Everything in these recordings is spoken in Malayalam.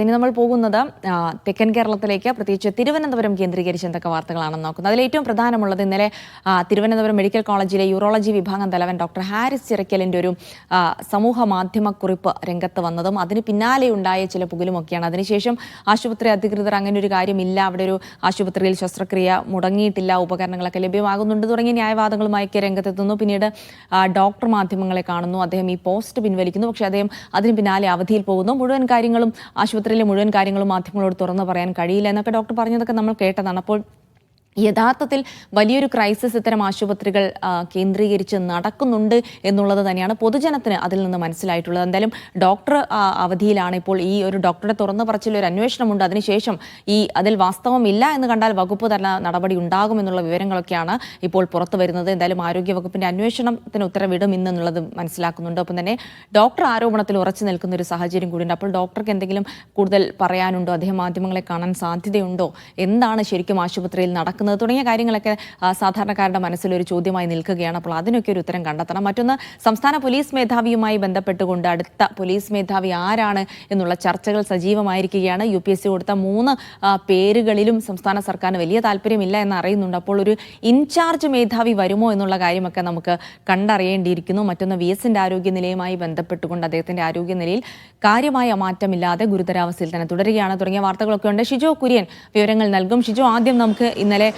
ഇനി നമ്മൾ പോകുന്നത് തെക്കൻ കേരളത്തിലേക്ക്, പ്രത്യേകിച്ച് തിരുവനന്തപുരം കേന്ദ്രീകരിച്ച് എന്തൊക്കെ വാർത്തകളാണെന്ന് നോക്കുന്നത്. അതിൽ ഏറ്റവും പ്രധാനമുള്ളത് ഇന്നലെ തിരുവനന്തപുരം മെഡിക്കൽ കോളേജിലെ യൂറോളജി വിഭാഗം തലവൻ ഡോക്ടർ ഹാരിസ് ചിറക്കലിൻ്റെ ഒരു സമൂഹ മാധ്യമക്കുറിപ്പ് രംഗത്ത് വന്നതും അതിന് പിന്നാലെ ഉണ്ടായ ചില പുകലുമൊക്കെയാണ്. അതിനുശേഷം ആശുപത്രി അധികൃതർ അങ്ങനെ ഒരു കാര്യമില്ല, അവിടെ ഒരു ആശുപത്രിയിൽ ശസ്ത്രക്രിയ മുടങ്ങിയിട്ടില്ല, ഉപകരണങ്ങളൊക്കെ ലഭ്യമാകുന്നുണ്ട് തുടങ്ങിയ ന്യായവാദങ്ങളുമായൊക്കെ രംഗത്തെത്തുന്നു. പിന്നീട് ഡോക്ടർ മാധ്യമങ്ങളെ കാണുന്നു, അദ്ദേഹം ഈ പോസ്റ്റ് പിൻവലിക്കുന്നു. പക്ഷേ അദ്ദേഹം അതിന് പിന്നാലെ അവധിയിൽ പോകുന്നു. മുഴുവൻ കാര്യങ്ങളും ആശുപത്രിയിലെ മുഴുവൻ കാര്യങ്ങളും മാധ്യമങ്ങളോട് തുറന്നു പറയാൻ കഴിയില്ല എന്നൊക്കെ ഡോക്ടർ പറഞ്ഞതൊക്കെ നമ്മൾ കേട്ടതാണ്. അപ്പോൾ യഥാർത്ഥത്തിൽ വലിയൊരു ക്രൈസിസ് ഇത്തരം ആശുപത്രികൾ കേന്ദ്രീകരിച്ച് നടക്കുന്നുണ്ട് എന്നുള്ളത് തന്നെയാണ് പൊതുജനത്തിന് അതിൽ നിന്ന് മനസ്സിലായിട്ടുള്ളത്. എന്തായാലും ഡോക്ടർ അവധിയിലാണ്. ഇപ്പോൾ ഈ ഒരു ഡോക്ടറുടെ തുറന്നു പറച്ചിലൊരു അന്വേഷണമുണ്ട്. അതിനുശേഷം അതിൽ വാസ്തവമില്ല എന്ന് കണ്ടാൽ വകുപ്പ് തല നടപടി ഉണ്ടാകുമെന്നുള്ള വിവരങ്ങളൊക്കെയാണ് ഇപ്പോൾ പുറത്തു വരുന്നത്. എന്തായാലും ആരോഗ്യവകുപ്പിന്റെ അന്വേഷണത്തിന് ഉത്തരവിടും ഇന്നെന്നുള്ളത് മനസ്സിലാക്കുന്നുണ്ട്. ഒപ്പം തന്നെ ഡോക്ടർ ആരോപണത്തിൽ ഉറച്ചു നിൽക്കുന്ന ഒരു സാഹചര്യം കൂടിയുണ്ട്. അപ്പോൾ ഡോക്ടർക്ക് എന്തെങ്കിലും കൂടുതൽ പറയാനുണ്ടോ? അദ്ദേഹം മാധ്യമങ്ങളെ കാണാൻ സാധ്യതയുണ്ടോ? എന്താണ് ശരിക്കും ആശുപത്രിയിൽ നടക്കുന്നത് തുടങ്ങിയ കാര്യങ്ങളൊക്കെ സാധാരണക്കാരുടെ മനസ്സിലൊരു ചോദ്യമായി നിൽക്കുകയാണ്. അപ്പോൾ അതിനൊക്കെ ഒരു ഉത്തരം കണ്ടെത്തണം. മറ്റൊന്ന്, സംസ്ഥാന പോലീസ് മേധാവിയുമായി ബന്ധപ്പെട്ടുകൊണ്ട് അടുത്ത പോലീസ് മേധാവി ആരാണ് എന്നുള്ള ചർച്ചകൾ സജീവമായിരിക്കുകയാണ്. UPSC കൊടുത്ത 3 പേരുകളിലും സംസ്ഥാന സർക്കാരിന് വലിയ താല്പര്യമില്ല എന്ന് അറിയുന്നുണ്ട്. അപ്പോൾ ഒരു ഇൻചാർജ് മേധാവി വരുമോ എന്നുള്ള കാര്യമൊക്കെ നമുക്ക് കണ്ടറിയേണ്ടിയിരിക്കുന്നു. മറ്റൊന്ന്, VS-ന്റെ ആരോഗ്യനിലയുമായി ബന്ധപ്പെട്ടുകൊണ്ട് അദ്ദേഹത്തിന്റെ ആരോഗ്യനിലയിൽ കാര്യമായ മാറ്റമില്ലാതെ ഗുരുതരാവസ്ഥയിൽ തന്നെ തുടരുകയാണ് തുടങ്ങിയ വാർത്തകളൊക്കെ ഉണ്ട്. ഷിജോ കുര്യൻ വിവരങ്ങൾ നൽകും. ഷിജോ, ആദ്യം നമുക്ക് ഇന്നലെ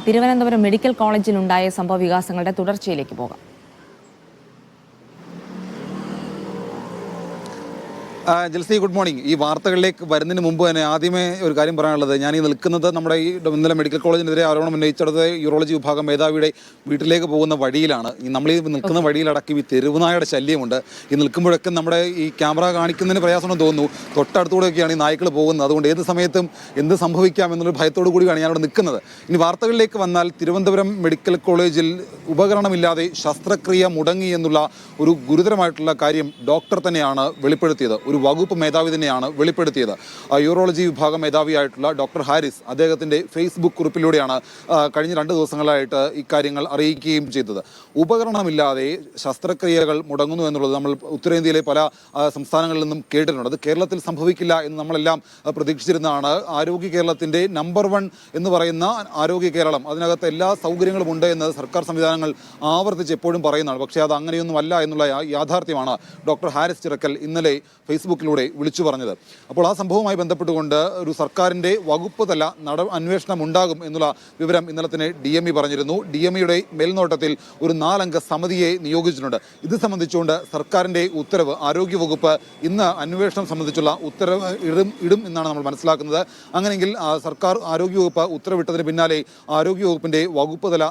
തിരുവനന്തപുരം മെഡിക്കൽ കോളേജിൽ ഉണ്ടായ സംഭവ വികാസങ്ങളുടെ തുടർച്ചയിലേക്ക് പോകാം. ജൽസി, ഗുഡ് മോർണിംഗ്. ഈ വാർത്തകളിലേക്ക് വരുന്നതിന് മുമ്പ് തന്നെ ആദ്യമേ ഒരു കാര്യം പറയാനുള്ളത്, ഞാൻ ഈ നിൽക്കുന്നത് നമ്മുടെ ഈ ഇന്നലെ മെഡിക്കൽ കോളേജിനെതിരെ ആരോപണം ഉന്നയിച്ചെടുത്ത് യൂറോളജി വിഭാഗം മേധാവിയുടെ വീട്ടിലേക്ക് പോകുന്ന വഴിയിലാണ്. നമ്മൾ ഈ നിൽക്കുന്ന വഴിയിലടക്കം ഈ തെരുവുനായയുടെ ശല്യമുണ്ട്. ഈ നിൽക്കുമ്പോഴൊക്കെ നമ്മുടെ ഈ ക്യാമറ കാണിക്കുന്നതിന് പ്രയാസമെന്ന് തോന്നുന്നു. തൊട്ടടുത്തൂടെയൊക്കെയാണ് ഈ നായ്ക്കൾ പോകുന്നത്. അതുകൊണ്ട് ഏത് സമയത്തും എന്ത് സംഭവിക്കാം എന്നൊരു ഭയത്തോടു കൂടിയാണ് ഞാനിവിടെ നിൽക്കുന്നത്. ഇനി വാർത്തകളിലേക്ക് വന്നാൽ, തിരുവനന്തപുരം മെഡിക്കൽ കോളേജിൽ ഉപകരണമില്ലാതെ ശസ്ത്രക്രിയ മുടങ്ങി എന്നുള്ള ഒരു ഗുരുതരമായിട്ടുള്ള കാര്യം ഡോക്ടർ തന്നെയാണ് വെളിപ്പെടുത്തിയത്. ഒരു വകുപ്പ് മേധാവി തന്നെയാണ് വെളിപ്പെടുത്തിയത്. യൂറോളജി വിഭാഗം മേധാവിയായിട്ടുള്ള ഡോക്ടർ ഹാരിസ് അദ്ദേഹത്തിൻ്റെ ഫേസ്ബുക്ക് കുറിപ്പിലൂടെയാണ് കഴിഞ്ഞ 2 ദിവസങ്ങളായിട്ട് ഇക്കാര്യങ്ങൾ അറിയിക്കുകയും ചെയ്തത്. ഉപകരണമില്ലാതെ ശസ്ത്രക്രിയകൾ മുടങ്ങുന്നു എന്നുള്ളത് നമ്മൾ ഉത്തരേന്ത്യയിലെ പല സംസ്ഥാനങ്ങളിൽ നിന്നും കേട്ടിട്ടുണ്ട്. അത് കേരളത്തിൽ സംഭവിക്കില്ല എന്ന് നമ്മളെല്ലാം പ്രതീക്ഷിച്ചിരുന്നതാണ്. ആരോഗ്യ കേരളത്തിൻ്റെ നമ്പർ 1 എന്ന് പറയുന്ന ആരോഗ്യ കേരളം, അതിനകത്ത് എല്ലാ സൗകര്യങ്ങളും ഉണ്ട് എന്ന് സർക്കാർ സംവിധാനങ്ങൾ ആവർത്തിച്ച് എപ്പോഴും പറയുന്നതാണ്. പക്ഷേ അത് അങ്ങനെയൊന്നുമല്ല എന്നുള്ള യാഥാർത്ഥ്യമാണ് ഡോക്ടർ ഹാരിസ് ചിറക്കൽ ഇന്നലെ ഫേസ്ബുക്കിലൂടെ വിളിച്ചു പറഞ്ഞത്. അപ്പോൾ ആ സംഭവവുമായി ബന്ധപ്പെട്ടുകൊണ്ട് ഒരു സർക്കാരിൻ്റെ വകുപ്പ് തല അന്വേഷണം ഉണ്ടാകും എന്നുള്ള വിവരം ഇന്നലെ തന്നെ DME പറഞ്ഞിരുന്നു. DMEയുടെ മേൽനോട്ടത്തിൽ ഒരു 4 അംഗ സമിതിയെ നിയോഗിച്ചിട്ടുണ്ട്. ഇത് സംബന്ധിച്ചുകൊണ്ട് സർക്കാരിൻ്റെ ഉത്തരവ് ആരോഗ്യവകുപ്പ് ഇന്ന് അന്വേഷണം സംബന്ധിച്ചുള്ള ഉത്തരവ് ഇടും എന്നാണ് നമ്മൾ മനസ്സിലാക്കുന്നത്. അങ്ങനെയെങ്കിൽ സർക്കാർ ആരോഗ്യവകുപ്പ് ഉത്തരവിട്ടതിന് പിന്നാലെ ആരോഗ്യവകുപ്പിൻ്റെ വകുപ്പ് തല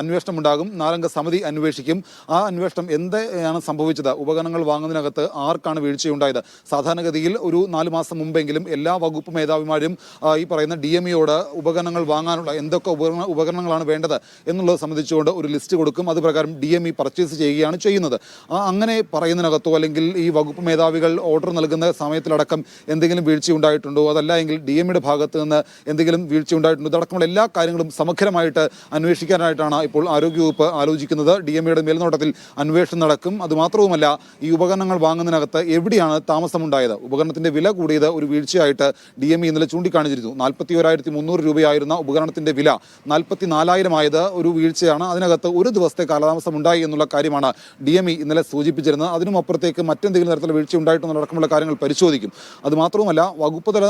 അന്വേഷണം ഉണ്ടാകും. 4 അംഗ സമിതി അന്വേഷിക്കും. ആ അന്വേഷണം എന്താണ് സംഭവിച്ചത്, ഉപകരണങ്ങൾ വാങ്ങുന്നതിനകത്ത് ആർക്കാണ് വീഴ്ചയുണ്ടായത്. സാധാരണഗതിയിൽ ഒരു 4 മാസം മുമ്പെങ്കിലും എല്ലാ വകുപ്പ് മേധാവിമാരും ഈ പറയുന്ന DMEയോട് ഉപകരണങ്ങൾ വാങ്ങാനുള്ള എന്തൊക്കെ ഉപകരണങ്ങളാണ് വേണ്ടത് എന്നുള്ളത് സംബന്ധിച്ചുകൊണ്ട് ഒരു ലിസ്റ്റ് കൊടുക്കും. അത് പ്രകാരം DME പർച്ചേസ് ചെയ്യുകയാണ് ചെയ്യുന്നത്. അങ്ങനെ പറയുന്നതിനകത്തോ അല്ലെങ്കിൽ ഈ വകുപ്പ് മേധാവികൾ ഓർഡർ നൽകുന്ന സമയത്തിലടക്കം എന്തെങ്കിലും വീഴ്ചയുണ്ടായിട്ടുണ്ടോ, അതല്ല എങ്കിൽ DMEയുടെ ഭാഗത്ത് നിന്ന് എന്തെങ്കിലും വീഴ്ചയുണ്ടായിട്ടുണ്ടോ, ഇതടക്കമുള്ള എല്ലാ കാര്യങ്ങളും സമഗ്രമായിട്ട് അന്വേഷിക്കാനായിട്ടാണ് ഇപ്പോൾ ആരോഗ്യവകുപ്പ് ആലോചിക്കുന്നത്. DMEയുടെ മേൽനോട്ടത്തിൽ അന്വേഷണം നടക്കും. അതുമാത്രവുമല്ല, ഈ ഉപകരണങ്ങൾ വാങ്ങുന്നതിനകത്ത് എവിടെയാണ് താമസമുണ്ടായത്, ഉപകരണത്തിൻ്റെ വില കൂടിയത് ഒരു വീഴ്ചയായിട്ട് DME ഇന്നലെ ചൂണ്ടിക്കാണിച്ചിരുന്നു. 41,300 രൂപയായിരുന്ന ഉപകരണത്തിൻ്റെ വില 44,000 ആയത് ഒരു വീഴ്ചയാണ്. അതിനകത്ത് ഒരു ദിവസത്തെ കാലതാമസം ഉണ്ടായി എന്നുള്ള കാര്യമാണ് DME ഇന്നലെ സൂചിപ്പിച്ചിരുന്നത്. അതിനും അപ്പുറത്തേക്ക് മറ്റെന്തെങ്കിലും തരത്തിലുള്ള വീഴ്ച ഉണ്ടായിട്ടുള്ളടക്കമുള്ള കാര്യങ്ങൾ പരിശോധിക്കും. അതുമാത്രവുമല്ല, വകുപ്പ് തല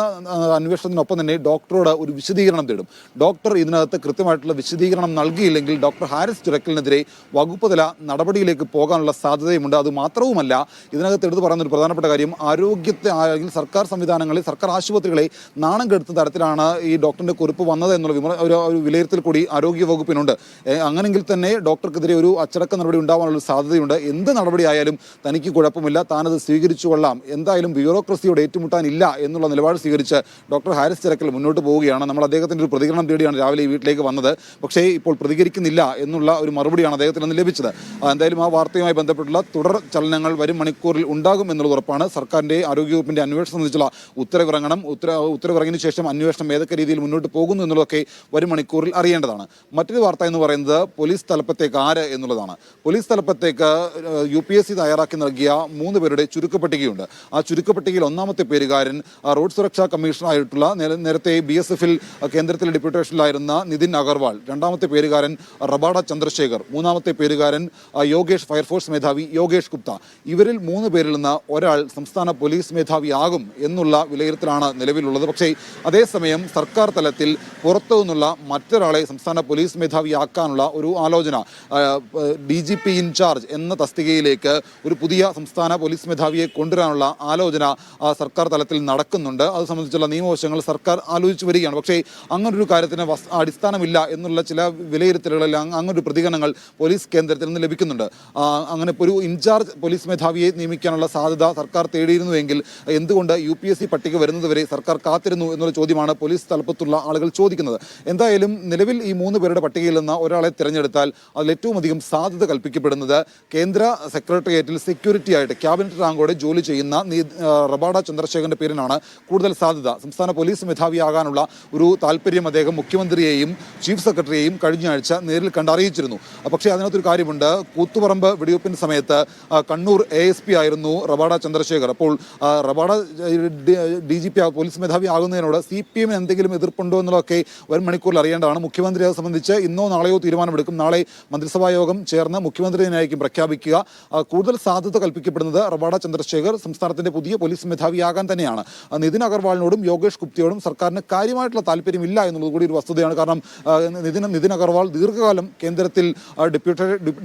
അന്വേഷണത്തിനൊപ്പം തന്നെ ഡോക്ടറോട് ഒരു വിശദീകരണം തേടും. ഡോക്ടർ ഇതിനകത്ത് കൃത്യമായിട്ടുള്ള വിശദീകരണം നൽകിയില്ലെങ്കിൽ ഡോക്ടർ ഹാരിസ് ചിറക്കലിനെതിരെ വകുപ്പ് തല നടപടിയിലേക്ക് പോകാനുള്ള സാധ്യതയുമുണ്ട്. അതുമാത്രവുമല്ല, ഇതിനകത്ത് എടുത്തു പറയുന്ന ഒരു പ്രധാനപ്പെട്ട കാര്യം, ആരോഗ്യത്തെ അല്ലെങ്കിൽ സർക്കാർ സംവിധാനങ്ങളിൽ സർക്കാർ ആശുപത്രികളെ നാണം കെടുത്തുന്ന തരത്തിലാണ് ഈ ഡോക്ടറിൻ്റെ കുറിപ്പ് വന്നത് എന്നുള്ള ഒരു വിലയിരുത്തൽ കൂടി ആരോഗ്യ വകുപ്പിനുണ്ട്. അങ്ങനെങ്കിൽ തന്നെ ഡോക്ടർക്കെതിരെ ഒരു അച്ചടക്ക നടപടി ഉണ്ടാവാനുള്ള സാധ്യതയുണ്ട്. എന്ത് നടപടിയായാലും തനിക്ക് കുഴപ്പമില്ല, താനത് സ്വീകരിച്ചു കൊള്ളാം, എന്തായാലും ബ്യൂറോക്രസിയോട് ഏറ്റുമുട്ടാനില്ല എന്നുള്ള നിലപാട് സ്വീകരിച്ച് ഡോക്ടർ ഹാരിസ് ചിറക്കൽ മുന്നോട്ട് പോവുകയാണ്. നമ്മൾ അദ്ദേഹത്തിൻ്റെ ഒരു പ്രതികരണം തേടിയാണ് രാവിലെ ഈ വീട്ടിലേക്ക് വന്നത്. പക്ഷേ ഇപ്പോൾ പ്രതികരിക്കുന്നില്ല എന്നുള്ള ഒരു മറുപടിയാണ് അദ്ദേഹത്തിന് നിന്ന് ലഭിച്ചത്. എന്തായാലും ആ വാർത്തയുമായി ബന്ധപ്പെട്ടുള്ള തുടർ ചലനങ്ങൾ വരും മണിക്കൂറിൽ ഉണ്ടാകും എന്നുള്ളത് ഉറപ്പാണ്. സർക്കാരിൻ്റെ ആരോഗ്യവകുപ്പിൻ്റെ അന്വേഷണം സംബന്ധിച്ചുള്ള ഉത്തരവിറങ്ങണം. ഉത്തരവിറങ്ങിയതിനു ശേഷം അന്വേഷണം ഏതൊക്കെ രീതിയിൽ മുന്നോട്ട് പോകുന്നു എന്നുള്ളതൊക്കെ വരും മണിക്കൂറിൽ അറിയേണ്ടതാണ്. മറ്റൊരു വാർത്ത എന്ന് പറയുന്നത് പോലീസ് തലപ്പത്തേക്ക് ആര് എന്നുള്ളതാണ്. പോലീസ് തലപ്പത്തേക്ക് UPSC തയ്യാറാക്കി നൽകിയ 3 പേരുടെ ചുരുക്കപ്പട്ടികയുണ്ട്. ആ ചുരുക്കപ്പട്ടികയിൽ ഒന്നാമത്തെ പേരുകാരൻ റോഡ് സുരക്ഷാ കമ്മീഷണറായിട്ടുള്ള നേരത്തെ BSF-ൽ കേന്ദ്രത്തിലെ ഡെപ്യൂട്ടേഷനിലായിരുന്ന നിതിൻ അഗർവാൾ, രണ്ടാമത്തെ പേരുകാരൻ റബാഡ ചന്ദ്രശേഖർ, മൂന്നാമത്തെ പേരുകാരൻ യോഗേഷ്, ഫയർഫോഴ്സ് മേധാവി യോഗേഷ് ഗുപ്ത. ഇവരിൽ 3 പേരിൽ നിന്ന് ഒരാൾ സംസ്ഥാന പോലീസ് മേധാവിയാകും എന്നുള്ള വിലയിരുത്തലാണ് നിലവിലുള്ളത്. പക്ഷേ അതേസമയം സർക്കാർ തലത്തിൽ പുറത്തു നിന്നുള്ള മറ്റൊരാളെ സംസ്ഥാന പോലീസ് മേധാവിയാക്കാനുള്ള ഒരു ആലോചന, DGP ഇൻചാർജ് എന്ന തസ്തികയിലേക്ക് ഒരു പുതിയ സംസ്ഥാന പോലീസ് മേധാവിയെ കൊണ്ടുവരാനുള്ള ആലോചന സർക്കാർ തലത്തിൽ നടക്കുന്നുണ്ട്. അത് സംബന്ധിച്ചുള്ള നിയമവശങ്ങൾ സർക്കാർ ആലോചിച്ചു വരികയാണ്. പക്ഷേ അങ്ങനൊരു കാര്യത്തിന് അടിസ്ഥാനമില്ല എന്നുള്ള ചില വിലയിരുത്തലുകളിൽ അങ്ങനൊരു പ്രതികരണങ്ങൾ പോലീസ് കേന്ദ്രത്തിൽ നിന്ന് ലഭിക്കുന്നുണ്ട്. അങ്ങനെ ഒരു ഇൻചാർജ് പോലീസ് മേധാവിയെ നിയമിക്കാനുള്ള സാധ്യത സർക്കാർ തേടിയിരുന്നുവെങ്കിൽ എന്തുകൊണ്ട് UPSC പട്ടിക വരുന്നതുവരെ സർക്കാർ കാത്തിരുന്നു എന്നുള്ള ചോദ്യമാണ് പോലീസ് തലപ്പത്തുള്ള ആളുകൾ ചോദിക്കുന്നത്. എന്തായാലും നിലവിൽ ഈ 3 പേരുടെ പട്ടികയിൽ നിന്ന് ഒരാളെ തിരഞ്ഞെടുത്താൽ അതിൽ ഏറ്റവും അധികം സാധ്യത കൽപ്പിക്കപ്പെടുന്നത് കേന്ദ്ര സെക്രട്ടേറിയറ്റിൽ സെക്യൂരിറ്റി ആയിട്ട് ക്യാബിനറ്റ് റാങ്കോടെ ജോലി ചെയ്യുന്ന റബാഡ ചന്ദ്രശേഖരന്റെ പേരിനാണ് കൂടുതൽ സാധ്യത. സംസ്ഥാന പോലീസ് മേധാവിയാകാനുള്ള ഒരു താല്പര്യം അദ്ദേഹം മുഖ്യമന്ത്രിയെയും ചീഫ് സെക്രട്ടറിയെയും കഴിഞ്ഞ ആഴ്ച നേരിൽ കണ്ടറിയിച്ചിരുന്നു. പക്ഷേ അതിനകത്തൊരു കാര്യമുണ്ട്. കൂത്തുപറമ്പ് വെടിവെപ്പിന് സമയത്ത് കണ്ണൂർ ASP ആയിരുന്നു റബാഡ ചന്ദ്രശേഖർ. അപ്പോൾ റബാഡ DGP പോലീസ് മേധാവി ആകുന്നതിനോട് CPM എന്തെങ്കിലും എതിർപ്പുണ്ടോ എന്നുള്ളതൊക്കെ വരും മണിക്കൂറിൽ അറിയേണ്ടതാണ്. മുഖ്യമന്ത്രി അത് സംബന്ധിച്ച് ഇന്നോ നാളെയോ തീരുമാനമെടുക്കും. നാളെ മന്ത്രിസഭാ യോഗം ചേർന്ന് മുഖ്യമന്ത്രിയായിരിക്കും പ്രഖ്യാപിക്കുക. കൂടുതൽ സാധ്യത കൽപ്പിക്കപ്പെടുന്നത് റബാഡ ചന്ദ്രശേഖർ സംസ്ഥാനത്തിന്റെ പുതിയ പോലീസ് മേധാവിയാകാൻ തന്നെയാണ്. നിതിൻ അഗർവാളിനോടും യോഗേഷ് ഗുപ്തയോടും സർക്കാരിന് കാര്യമായിട്ടുള്ള താല്പര്യമില്ല എന്നുള്ളത് കൂടി ഒരു വസ്തുതയാണ്. കാരണം നിതിൻ അഗർവാൾ ദീർഘകാലം കേന്ദ്രത്തിൽ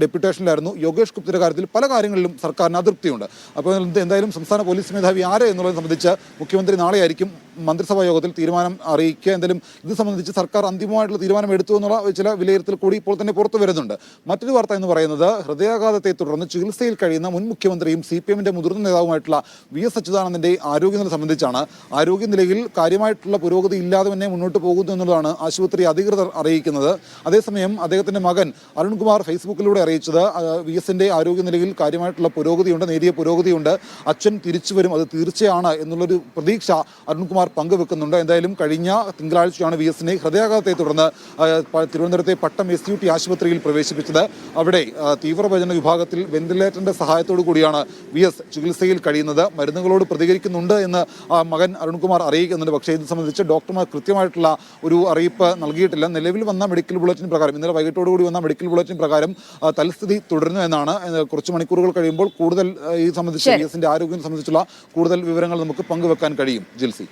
ഡെപ്യൂട്ടേഷനിലായിരുന്നു. യോഗേഷ് ഗുപ്തയുടെ കാര്യത്തിൽ പല കാര്യങ്ങളിലും സർക്കാരിന് അതൃപ്തിയുണ്ട്. അപ്പോൾ എന്തായാലും സംസ്ഥാന പോലീസ് മേധാവി ആരെ എന്നുള്ളത് സംബന്ധിച്ച് മുഖ്യമന്ത്രി നാളെയായിരിക്കും മന്ത്രിസഭാ യോഗത്തിൽ തീരുമാനം അറിയിക്കുക. എന്തായാലും ഇത് സംബന്ധിച്ച് സർക്കാർ അന്തിമമായിട്ടുള്ള തീരുമാനം എടുത്തു എന്നുള്ള ചില വിലയിരുത്തൽ കൂടി ഇപ്പോൾ തന്നെ പുറത്തു വരുന്നുണ്ട്. മറ്റൊരു വാർത്ത എന്ന് പറയുന്നത് ഹൃദയാഘാതത്തെ തുടർന്ന് ചികിത്സയിൽ കഴിയുന്ന മുൻ മുഖ്യമന്ത്രിയും CPM-ന്റെ മുതിർന്ന നേതാവുമായിട്ടുള്ള VS അച്യുതാനന്ദന്റെ ആരോഗ്യനില സംബന്ധിച്ചാണ്. ആരോഗ്യനിലയിൽ കാര്യമായിട്ടുള്ള പുരോഗതി ഇല്ലാതെ തന്നെ മുന്നോട്ട് പോകുന്നു എന്നുള്ളതാണ് ആശുപത്രി അധികൃതർ അറിയിക്കുന്നത്. അതേസമയം അദ്ദേഹത്തിന്റെ മകൻ അരുൺകുമാർ ഫേസ്ബുക്കിലൂടെ അറിയിച്ചത് VS-ന്റെ ആരോഗ്യനിലയിൽ കാര്യമായിട്ടുള്ള പുരോഗതിയുണ്ട്, നേരിയ പുരോഗതിയുണ്ട്, അച്ഛൻ തിരിച്ചു വരും, അത് തീർച്ചയാണ് എന്നുള്ളൊരു പ്രതീക്ഷ അരുൺകുമാർ പങ്കുവെക്കുന്നുണ്ട്. എന്തായാലും കഴിഞ്ഞ തിങ്കളാഴ്ചയാണ് VS-നെ ഹൃദയാഘാതത്തെ തുടർന്ന് തിരുവനന്തപുരത്തെ പട്ടം SUT ആശുപത്രിയിൽ പ്രവേശിപ്പിച്ചത്. അവിടെ തീവ്രപരിചരണ വിഭാഗത്തിൽ വെന്റിലേറ്ററിന്റെ സഹായത്തോടു കൂടിയാണ് VS ചികിത്സയിൽ കഴിയുന്നത്. മരുന്നുകളോട് പ്രതികരിക്കുന്നുണ്ട് എന്ന് മകൻ അരുൺകുമാർ അറിയിക്കുന്നുണ്ട്. പക്ഷേ ഇത് സംബന്ധിച്ച് ഡോക്ടർമാർ കൃത്യമായിട്ടുള്ള ഒരു അറിയിപ്പ് നൽകിയിട്ടില്ല. നിലവിൽ വന്ന മെഡിക്കൽ ബുള്ളറ്റിൻ പ്രകാരം, ഇന്നലെ വൈകിട്ടോടുകൂടി വന്ന മെഡിക്കൽ ബുള്ളറ്റിൻ പ്രകാരം തൽസ്ഥിതി തുടരുന്നു എന്നാണ്. കുറച്ച് മണിക്കൂറുകൾ കഴിയുമ്പോൾ കൂടുതൽ ഈ സംബന്ധിച്ച് VS-ന്റെ ആരോഗ്യം സംബന്ധിച്ചുള്ള കൂടുതൽ വിവരങ്ങൾ നമുക്ക് പങ്കുവെക്കാൻ കഴിയും. ജിൽസി.